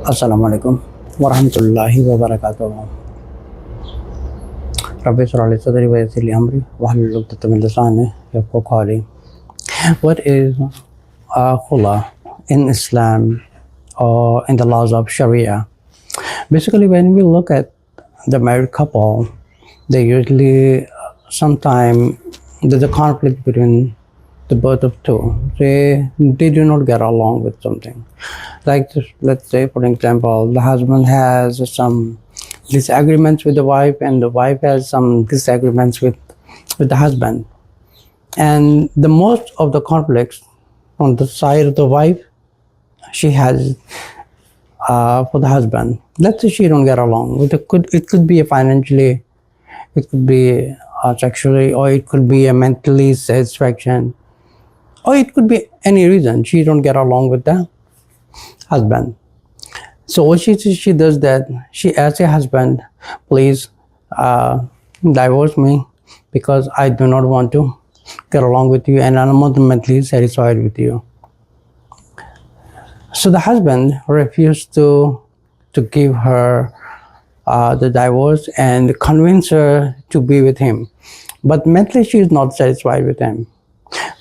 Assalamu alaikum warahmatullahi wabarakatuh. Rabbi Surah Sadri wa Yassir li Amri Wahlul 'Uqdatam min lisani yafqahu qawli. What is Khula in Islam or in the laws of Sharia? Basically, when we look at the married couple, they usually sometime there's a conflict between the both of two. They do not get along with something. Like let's say, for example, the husband has some disagreements with the wife, and the wife has some disagreements with the husband. And the most of the conflicts on the side of the wife, she has for the husband. Let's say she don't get along with it. Could be a financially, it could be sexually, or it could be a mentally satisfaction, or it could be any reason she don't get along with the husband. So what she does that, she asks her husband, please divorce me because I do not want to get along with you and I'm not mentally satisfied with you. So the husband refused to give her the divorce and convince her to be with him, but mentally she is not satisfied with him.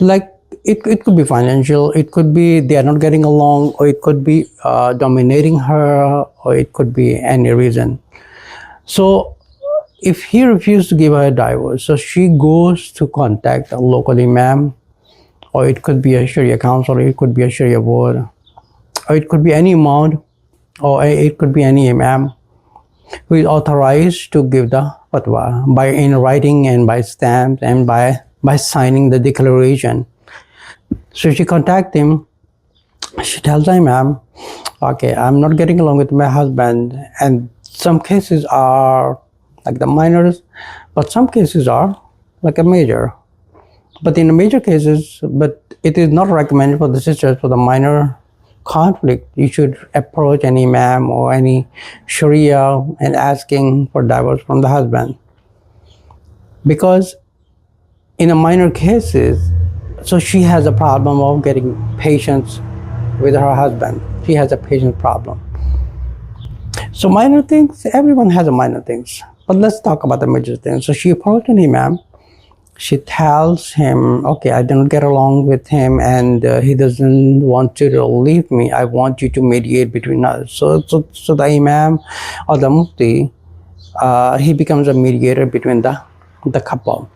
Like it could be financial, it could be they are not getting along, or it could be dominating her, or it could be any reason. So if he refused to give her a divorce, so she goes to contact a local imam, or it could be a Sharia council, it could be a Sharia board, or it could be any imam, or it could be any imam who is authorized to give the fatwa by in writing and by stamps and by signing the declaration. So she contacts him. She tells the imam, okay, I'm not getting along with my husband, and some cases are like the minors, but some cases are like a major. But in the major cases, but it is not recommended for the sisters for the minor conflict. You should approach an imam or any Sharia and asking for divorce from the husband. Because in a minor cases, so she has a problem of getting patience with her husband. She has a patience problem. So minor things, everyone has a minor things. But let's talk about the major things. So she approached an imam. She tells him, okay, I don't get along with him and he doesn't want to leave me. I want you to mediate between us. So the imam or the mufti, he becomes a mediator between the couple.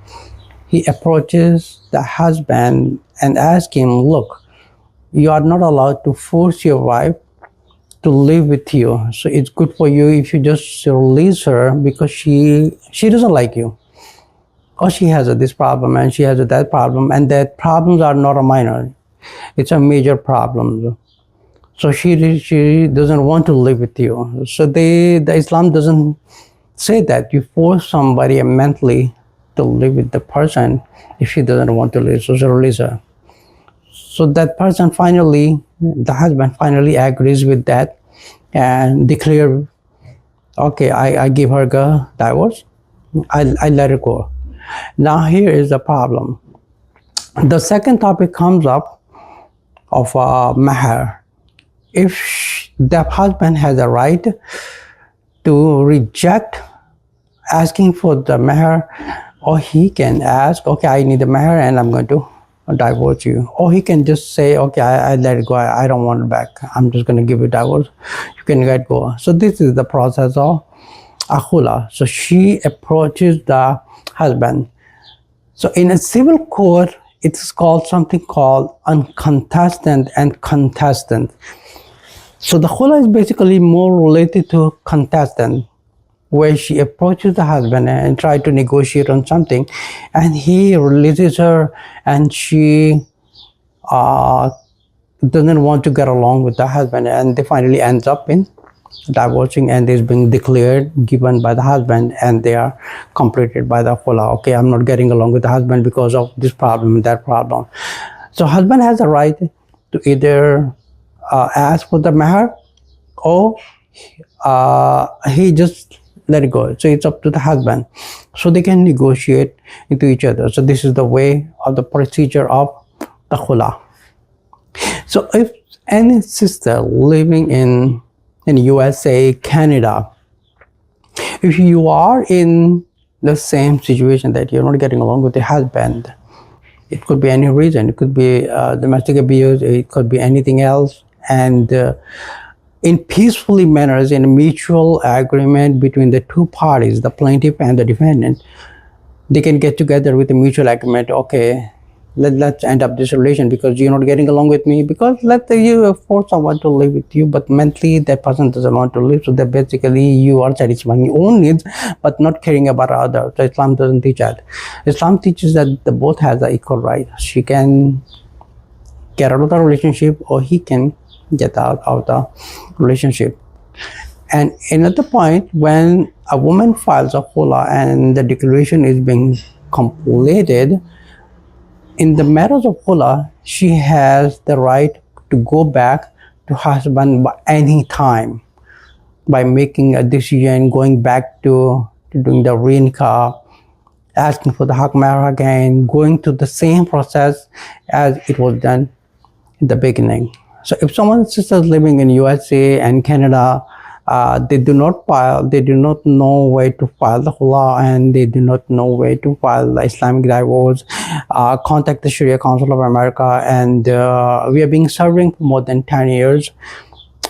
He approaches the husband and asks him, look, you are not allowed to force your wife to live with you. So it's good for you if you just release her because she doesn't like you. Or she has this problem and she has that problem, and that problems are not a minor. It's a major problem. So she doesn't want to live with you. So the Islam doesn't say that you force somebody mentally to live with the person if she doesn't want to live. So she release her. So that person finally, the husband finally agrees with that and declare, okay, I give her a divorce. I let her go. Now here is the problem. The second topic comes up of mahar. If the husband has a right to reject asking for the mahar, or he can ask, okay, I need the mahar and I'm going to divorce you. Or he can just say, okay, I let it go. I don't want it back. I'm just going to give you divorce. You can let go. So this is the process of Khula. So she approaches the husband. So in a civil court, it's called something called uncontested and contested. So the Khula is basically more related to contestant, where she approaches the husband and try to negotiate on something, and he releases her, and she doesn't want to get along with the husband, and they finally ends up in divorcing, and is being declared given by the husband, and they are completed by the Khula. Okay, I'm not getting along with the husband because of this problem and that problem. So husband has a right to either ask for the mahar, or he just let it go. So it's up to the husband. So they can negotiate into each other. So this is the way of the procedure of the Khula. So if any sister living in in USA, Canada. If you are in the same situation that you're not getting along with your husband, it could be any reason. It could be domestic abuse. It could be anything else. And in peacefully manners, in a mutual agreement between the two parties, the plaintiff and the defendant, they can get together with a mutual agreement. Okay, let's end up this relation because you're not getting along with me. Because let's say you force someone to live with you, but mentally that person doesn't want to live. So that basically you are satisfying your own needs, but not caring about others. So Islam doesn't teach that. Islam teaches that the both has an equal right. She can get out of the relationship, or he can get out of the relationship. And another point, when a woman files a khula and the declaration is being completed, in the matters of khula, she has the right to go back to husband by any time, by making a decision, going back to doing the re-nikah, asking for the haq mahar again, going through the same process as it was done in the beginning. So if someone's sister is living in USA and Canada, they do not know where to file the khula, and they do not know where to file the Islamic divorce, contact the Sharia Council of America. And we have been serving for more than 10 years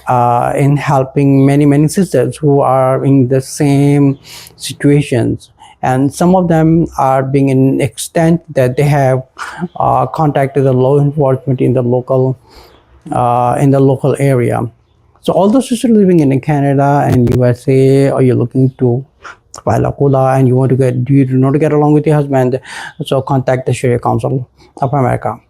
in helping many sisters who are in the same situations. And some of them are being in extent that they have contacted the law enforcement in the local area. So all those sisters living in Canada and USA, or you're looking to file a khula and you do not get along with your husband, so contact the Sharia Council of America.